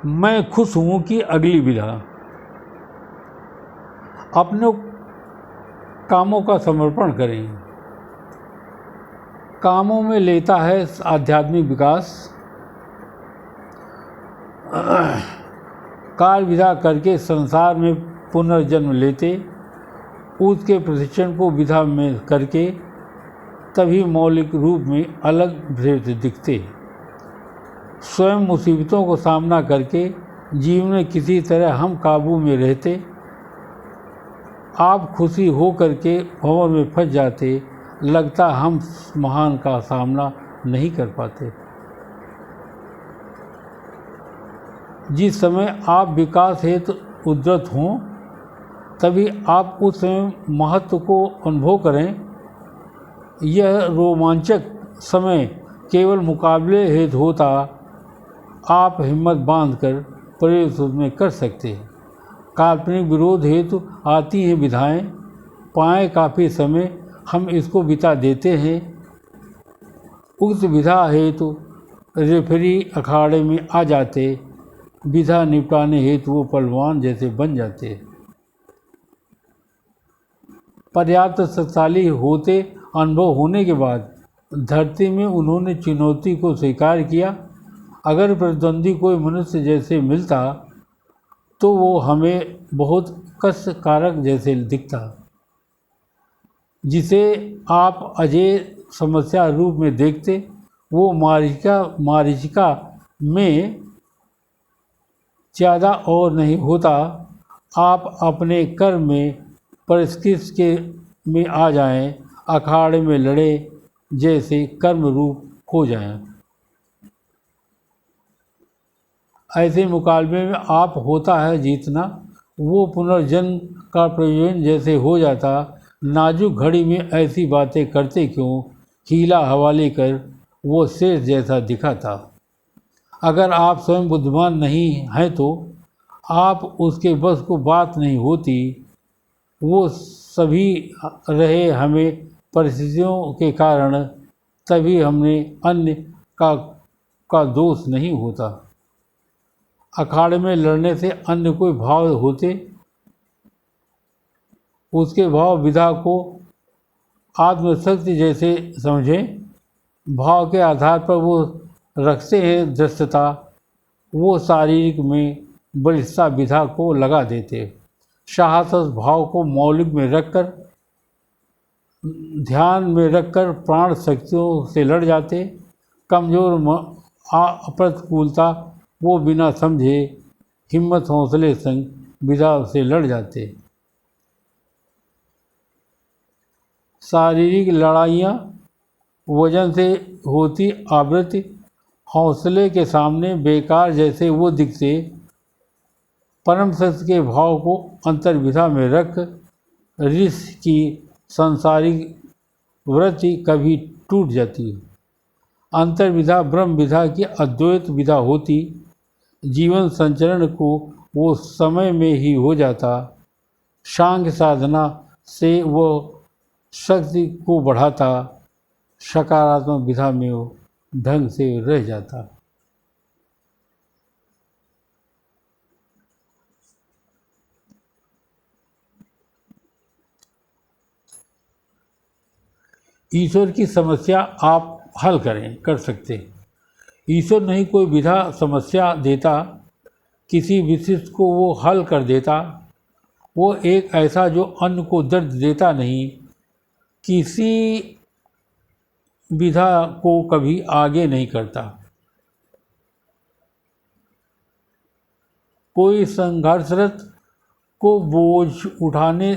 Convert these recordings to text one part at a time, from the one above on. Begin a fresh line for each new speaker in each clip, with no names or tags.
मैं खुश हूँ कि अगली विधा अपने कामों का समर्पण करें। कामों में लेता है आध्यात्मिक विकास। कार्य विधा करके संसार में पुनर्जन्म लेते, उसके प्रशिक्षण को विधा में करके तभी मौलिक रूप में अलग भेद दिखते। स्वयं मुसीबतों को सामना करके जीवन में किसी तरह हम काबू में रहते। आप खुशी हो करके भंवर में फंस जाते, लगता हम महान का सामना नहीं कर पाते। जिस समय आप विकास हेतु उद्यत हों, तभी आप उस समय महत्व को अनुभव करें। यह रोमांचक समय केवल मुकाबले हेतु होता, आप हिम्मत बांधकर प्रवेश उसमें कर सकते हैं। काल्पनिक विरोध हेतु आती हैं विधाएं, पाएँ काफ़ी समय हम इसको बिता देते हैं। उक्त विधा हेतु रेफरी अखाड़े में आ जाते, विधा निपटाने हेतु वो पहलवान जैसे बन जाते। पर्याप्त शक्तिशाली होते अनुभव होने के बाद धरती में उन्होंने चुनौती को स्वीकार किया। अगर प्रतिद्वंदी कोई मनुष्य जैसे मिलता तो वो हमें बहुत कष्टकारक जैसे दिखता, जिसे आप अजय समस्या रूप में देखते। वो मारीचिका में ज़्यादा और नहीं होता। आप अपने कर्म में परिष्कृत के में आ जाएं, अखाड़े में लड़े जैसे कर्म रूप हो जाएं। ऐसे मुकाबले में आप होता है जीतना, वो पुनर्जन्म का प्रयोजन जैसे हो जाता। नाजुक घड़ी में ऐसी बातें करते क्यों, हीला हवाले कर वो शेष जैसा दिखाता। अगर आप स्वयं बुद्धिमान नहीं हैं तो आप उसके बस को बात नहीं होती। वो सभी रहे हमें परिस्थितियों के कारण, तभी हमने अन्य का दोष नहीं होता। अखाड़े में लड़ने से अन्य कोई भाव होते, उसके भाव विधा को आत्मशक्ति जैसे समझें। भाव के आधार पर वो रखते हैं दृष्टता, वो शारीरिक में बलिष्ठता विधा को लगा देते। साहस भाव को मौलिक में रखकर, ध्यान में रखकर प्राण शक्तियों से लड़ जाते। कमजोर अप्रतिकूलता वो बिना समझे हिम्मत हौसले संग विधा से लड़ जाते। शारीरिक लड़ाइयाँ वजन से होती आवृत्ति, हौसले के सामने बेकार जैसे वो दिखते। परम सत्य के भाव को अंतर्विधा में रख ऋषि की सांसारिक वृत्ति कभी टूट जाती। अंतर्विधा ब्रह्म विधा की अद्वैत विधा होती। जीवन संचरण को वो समय में ही हो जाता। सांख्य साधना से वो शक्ति को बढ़ाता, सकारात्मक विधा में वो ढंग से रह जाता। ईश्वर की समस्या आप हल कर सकते। ईश्वर नहीं कोई विधा समस्या देता, किसी विशिष्ट को वो हल कर देता। वो एक ऐसा जो अन्य को दर्द देता नहीं, किसी विधा को कभी आगे नहीं करता। कोई संघर्षरत को बोझ उठाने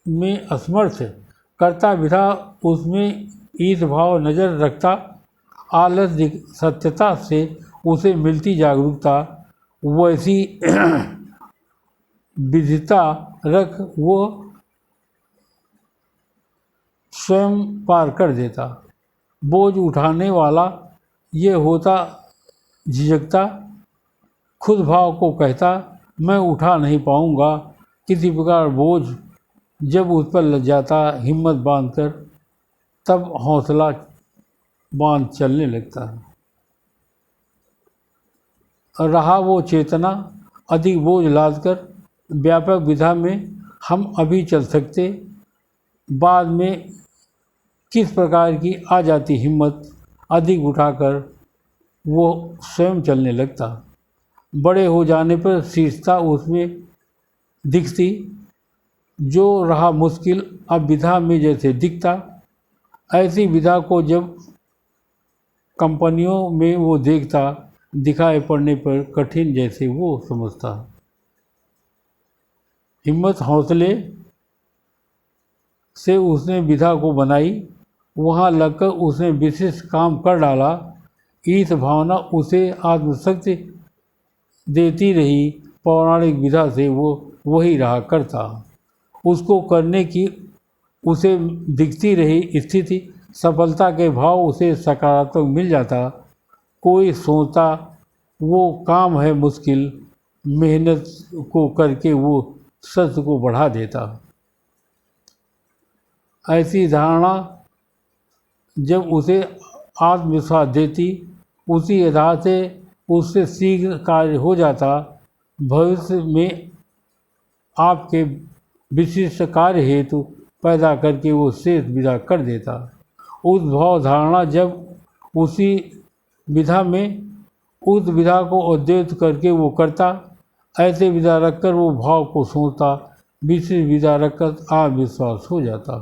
में असमर्थ करता विधा उसमें ईद भाव नज़र रखता। आलस सत्यता से उसे मिलती जागरूकता, वैसी विधिता रख वो स्वयं पार कर देता। बोझ उठाने वाला ये होता झिझकता, खुद भाव को कहता मैं उठा नहीं पाऊँगा। किसी प्रकार बोझ जब उस पर लग जाता, हिम्मत बांधकर तब हौसला बांध चलने लगता है। रहा वो चेतना अधिक बोझ लादकर व्यापक विधा में हम अभी चल सकते, बाद में किस प्रकार की आ जाती हिम्मत अधिक उठाकर वो स्वयं चलने लगता। बड़े हो जाने पर शीर्षता उसमें दिखती, जो रहा मुश्किल अब विधा में जैसे दिखता। ऐसी विधा को जब कंपनियों में वो देखता, दिखाई पड़ने पर कठिन जैसे वो समझता। हिम्मत हौसले से उसने विधा को बनाई, वहाँ लगकर उसने विशिष्ट काम कर डाला। इस भावना उसे आत्मशक्ति देती रही, पौराणिक विधा से वो वही रहा करता। उसको करने की उसे दिखती रही स्थिति, सफलता के भाव उसे सकारात्मक मिल जाता। कोई सोचता वो काम है मुश्किल, मेहनत को करके वो सत्य को बढ़ा देता। ऐसी धारणा जब उसे आत्मविश्वास देती, उसी आधार से उससे शीघ्र कार्य हो जाता। भविष्य में आपके विशिष्ट कार्य हेतु पैदा करके वो शेष विधा कर देता। उस भाव धारणा जब उसी विधा में उस विधा को उद्देश्य करके वो करता, ऐसे विधा रखकर वो भाव को सोचता, विशिष्ट विधा रखकर आत्मविश्वास हो जाता।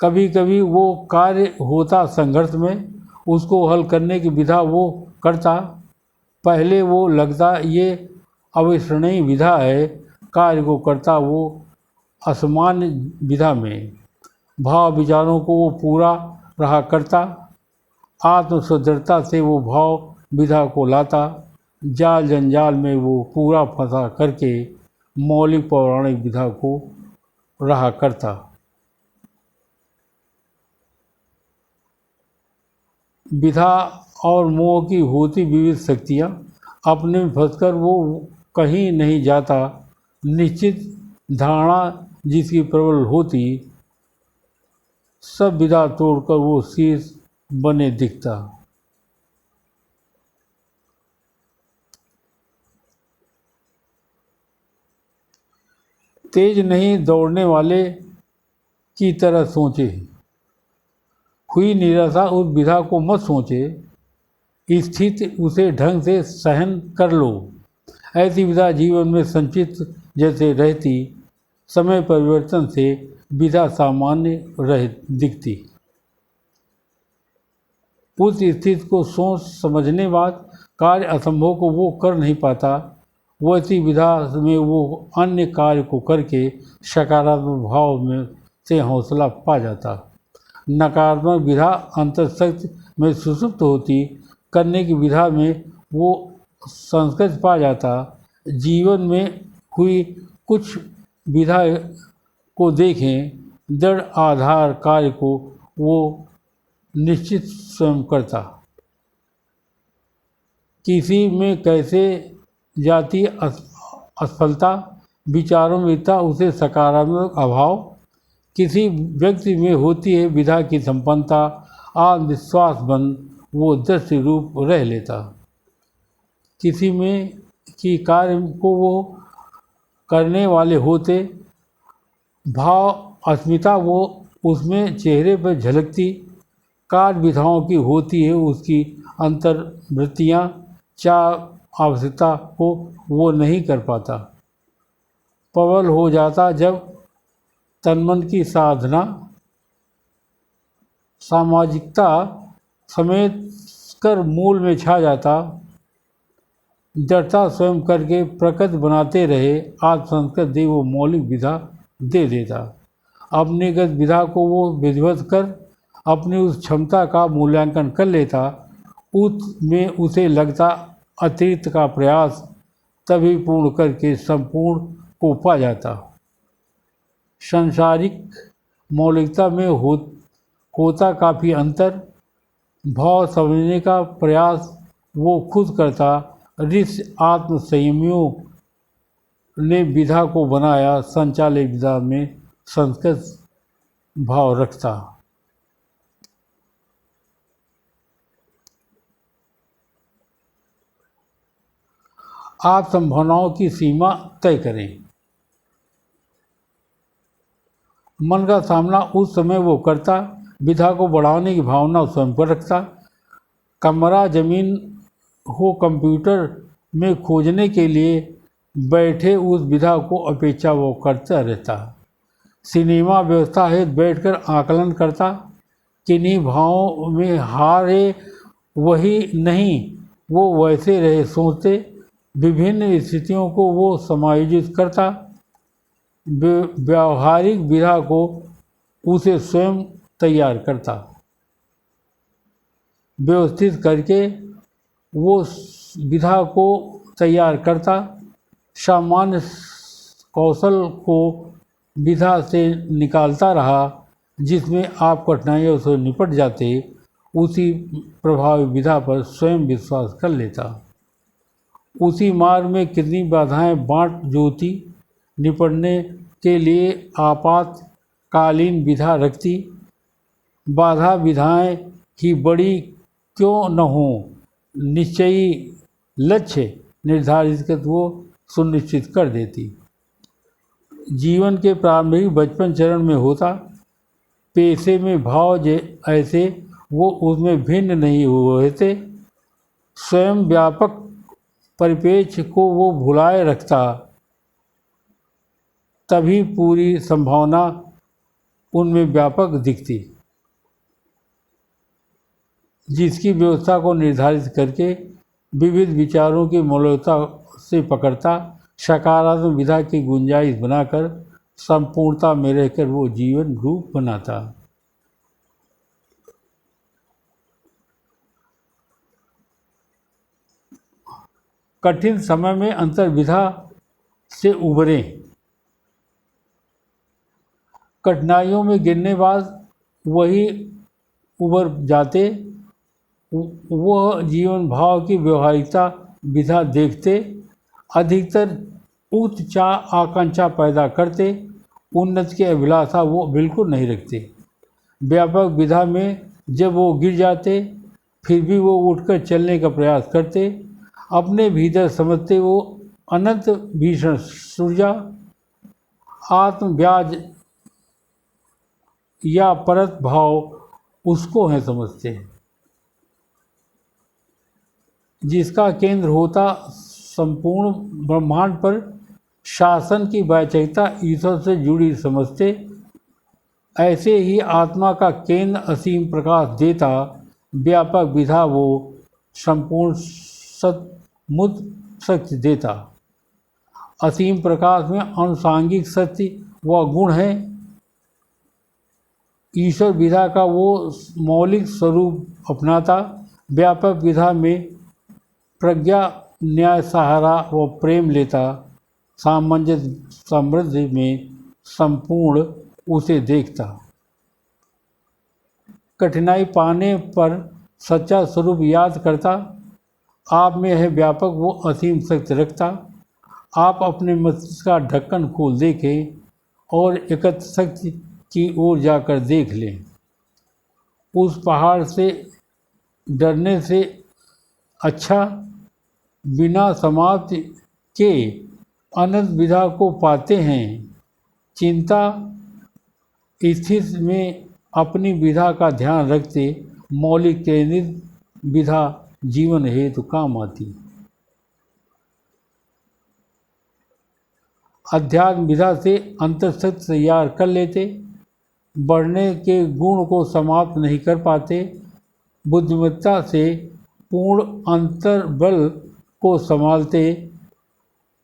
कभी कभी वो कार्य होता संघर्ष में, उसको हल करने की विधा वो करता। पहले वो लगता ये अविस्मरणीय विधा है, कार्य को करता वो असामान्य विधा में। भाव विचारों को वो पूरा रहा करता, आत्मसुदृढ़ता से वो भाव विधा को लाता। जाल जंजाल में वो पूरा फंसा करके मौलिक पौराणिक विधा को रहा करता। विधा और मोह की होती विविध शक्तियाँ, अपने में फंसकर वो कहीं नहीं जाता। निश्चित धारणा जिसकी प्रबल होती, सब विधा तोड़कर वो शीर्ष बने दिखता। तेज नहीं दौड़ने वाले की तरह सोचे, हुई निराशा उस विधा को मत सोचे, स्थिति उसे ढंग से सहन कर लो। ऐसी विधा जीवन में संचित जैसे रहती, समय परिवर्तन से विधा सामान्य रह दिखती। उस स्थिति को सोच समझने बाद कार्य असंभव को वो कर नहीं पाता, वैसी विधा में वो अन्य कार्य को करके सकारात्मक भाव में से हौसला पा जाता। नकारात्मक विधा अंतर्शक्ति में सुसुप्त होती, करने की विधा में वो संस्कृत पा जाता। जीवन में हुई कुछ विधा को देखें, दृढ़ आधार कार्य को वो निश्चित स्वयं करता। किसी में कैसे जाती असफलता, विचारों में था उसे सकारात्मक अभाव। किसी व्यक्ति में होती है विधा की संपन्नता, आत्मविश्वास बन वो दृश्य रूप रह लेता। किसी में की कार्य को वो करने वाले होते, भाव अस्मिता वो उसमें चेहरे पर झलकती। कार्य विधाओं की होती है उसकी अंतर्वृत्तियाँ, आवश्यकता को वो नहीं कर पाता। प्रबल हो जाता जब तन्मन की साधना, सामाजिकता समेत कर मूल में छा जाता। दृढ़ता स्वयं करके प्रकृति बनाते रहे, आत्मसंस्कृत दे वो मौलिक विधा दे देता। अपनीगत विधा को वो विधिवत कर अपनी उस क्षमता का मूल्यांकन कर लेता। उसमें उसे लगता अतिरिक्त का प्रयास तभी पूर्ण करके संपूर्ण को पा जाता। सांसारिक मौलिकता में होता काफ़ी अंतर, भाव समझने का प्रयास वो खुद करता। ऋषि आत्मसंयमियों ने विधा को बनाया, संचालित विधा में संस्कृत भाव रखता। आप संभावनाओं की सीमा तय करें। मन का सामना उस समय वो करता, विधा को बढ़ाने की भावना स्वयं पर रखता। कमरा जमीन हो कंप्यूटर में खोजने के लिए बैठे उस विधा को अपेक्षा वो करता रहता। सिनेमा व्यवस्था हेतु बैठकर आकलन करता, किन्हीं भावों में हारे वही नहीं वो वैसे रहे सोचते। विभिन्न स्थितियों को वो समायोजित करता, व्यावहारिक विधा को उसे स्वयं तैयार करता। व्यवस्थित करके वो विधा को तैयार करता। सामान्य कौशल को विधा से निकालता रहा, जिसमें आप कठिनाइयों से निपट जाते, उसी प्रभावी विधा पर स्वयं विश्वास कर लेता। उसी मार्ग में कितनी बाधाएं बांट जोती, निपटने के लिए आपातकालीन विधा रखती। बाधा विधाएं ही बड़ी क्यों न हो, निश्चयी लक्ष्य निर्धारित कर वो सुनिश्चित कर देती। जीवन के प्रारंभिक बचपन चरण में होता, पेशे में भाव ऐसे वो उसमें भिन्न नहीं हुए थे। स्वयं व्यापक परिपेक्ष को वो भुलाए रखता, तभी पूरी संभावना उनमें व्यापक दिखती। जिसकी व्यवस्था को निर्धारित करके विविध विचारों की मौलिकता से पकड़ता, सकारात्मक विधा की गुंजाइश बनाकर संपूर्णता में रहकर वो जीवन रूप बनाता। कठिन समय में अंतर्विधा से उबरें। कठिनाइयों में गिरने बाद वही उबर जाते, वह जीवन भाव की व्यवहारिकता विधा देखते, अधिकतर उच्च आकांक्षा पैदा करते, उन्नति की अभिलाषा वो बिल्कुल नहीं रखते। व्यापक विधा में जब वो गिर जाते, फिर भी वो उठकर चलने का प्रयास करते। अपने भीतर समझते वो अनंत भीषण सूर्या, आत्मव्याज या परत भाव उसको है समझते हैं, जिसका केंद्र होता संपूर्ण ब्रह्मांड पर शासन की वैचारिकता ईश्वर से जुड़ी समझते। ऐसे ही आत्मा का केंद्र असीम प्रकाश देता व्यापक विधा वो संपूर्ण सतमुद शक्ति देता। असीम प्रकाश में अनुसांगिक शक्ति व गुण है। ईश्वर विधा का वो मौलिक स्वरूप अपनाता। व्यापक विधा में प्रज्ञा न्याय सहारा व प्रेम लेता। सामंजस्य समृद्धि में संपूर्ण उसे देखता। कठिनाई पाने पर सच्चा स्वरूप याद करता। आप में है व्यापक वो असीम शक्ति रखता। आप अपने मस्तिष्क का ढक्कन खोल देखें और एकत्र शक्ति की ओर जाकर देख लें। उस पहाड़ से डरने से अच्छा बिना समाप्ति के अनंत विधा को पाते हैं। चिंता स्थिति में अपनी विधा का ध्यान रखते मौलिक केंद्रित विधा जीवन हेतु काम आती। अध्यात्म विधा से अंतर्शक्ति तैयार कर लेते, बढ़ने के गुण को समाप्त नहीं कर पाते। बुद्धिमत्ता से पूर्ण अंतर्बल को संभालते,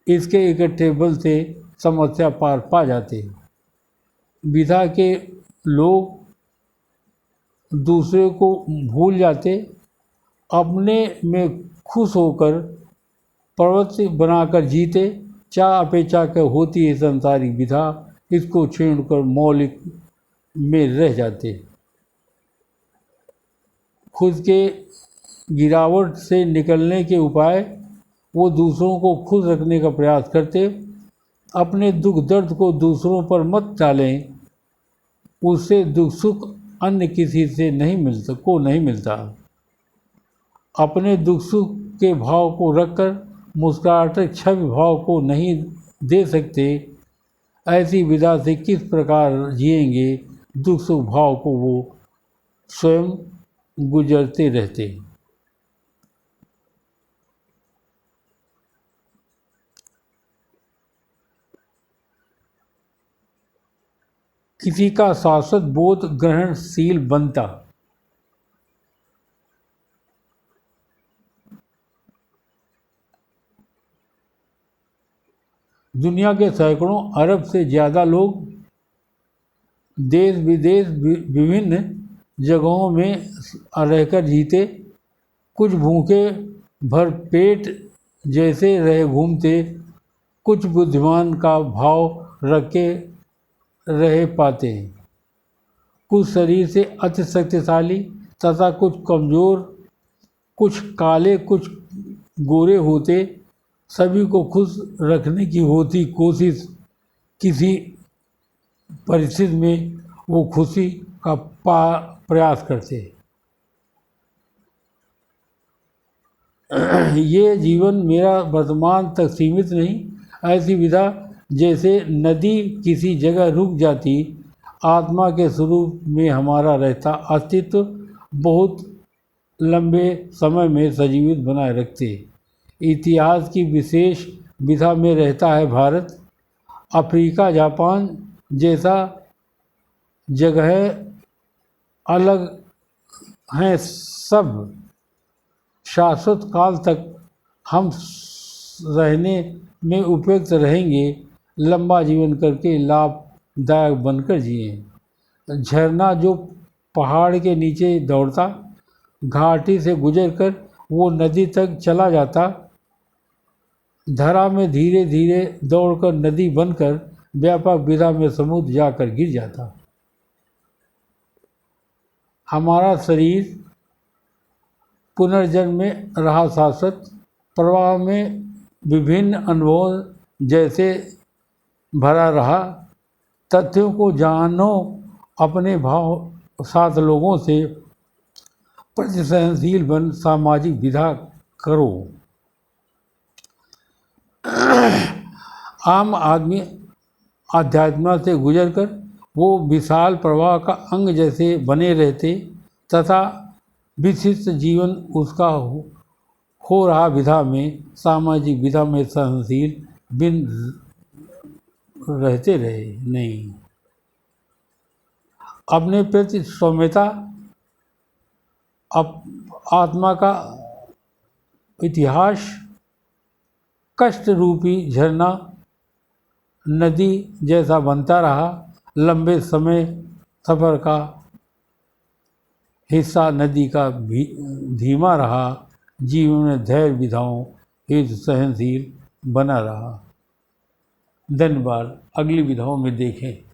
इसके इकट्ठे बल से समस्या पार पा जाते। विधा के लोग दूसरे को भूल जाते, अपने में खुश होकर प्रवृत्ति बनाकर जीते। चाह अपेक्षा के होती है संसारी विधा, इसको छेड़कर मौलिक में रह जाते। खुद के गिरावट से निकलने के उपाय वो दूसरों को खुश रखने का प्रयास करते। अपने दुख दर्द को दूसरों पर मत डालें, उससे दुख सुख अन्य किसी से नहीं मिलता। अपने दुख सुख के भाव को रखकर मुस्कुराते छवि भाव को नहीं दे सकते, ऐसी विधा से किस प्रकार जिएंगे? दुख सुख भाव को वो स्वयं गुजरते रहते। किसी का शाश्वत बोध ग्रहणशील बनता। दुनिया के सैकड़ों अरब से ज़्यादा लोग देश विदेश विभिन्न जगहों में रहकर जीते। कुछ भूखे भरपेट जैसे रहे घूमते, कुछ बुद्धिमान का भाव रखे रहे पाते, कुछ शरीर से अति शक्तिशाली तथा कुछ कमज़ोर, कुछ काले कुछ गोरे होते। सभी को खुश रखने की होती कोशिश, किसी परिस्थिति में वो खुशी का प्रयास करते। ये जीवन मेरा वर्तमान तक सीमित नहीं, ऐसी विधा जैसे नदी किसी जगह रुक जाती, आत्मा के स्वरूप में हमारा रहता अस्तित्व बहुत लंबे समय में सजीवित बनाए रखते। इतिहास की विशेष विधा में रहता है भारत। अफ्रीका जापान जैसा जगह अलग हैं, सब शाश्वत काल तक हम रहने में उपयुक्त रहेंगे। लंबा जीवन करके लाभदायक बनकर जिए। झरना जो पहाड़ के नीचे दौड़ता, घाटी से गुजरकर वो नदी तक चला जाता, धरा में धीरे धीरे दौड़कर नदी बनकर व्यापक विधा में समुद्र जाकर गिर जाता। हमारा शरीर पुनर्जन्म में रहा शाश्वत, प्रवाह में विभिन्न अनुभवों जैसे भरा रहा। तथ्यों को जानो, अपने भाव साथ लोगों से प्रतिसहनशील बन सामाजिक विधा करो। आम आदमी अध्यात्म से गुजरकर वो विशाल प्रवाह का अंग जैसे बने रहते तथा विशिष्ट जीवन उसका हो रहा विधा में, सामाजिक विधा में सहनशील बिन रहते रहे नहीं। अपने प्रति सौम्यता, आत्मा का इतिहास कष्ट रूपी झरना नदी जैसा बनता रहा। लंबे समय सफ़र का हिस्सा नदी का भी धीमा रहा। जीवन में धैर्य विधाओं हेतु सहनशील बना रहा। धन्यवाद। अगली विधाओं में देखें।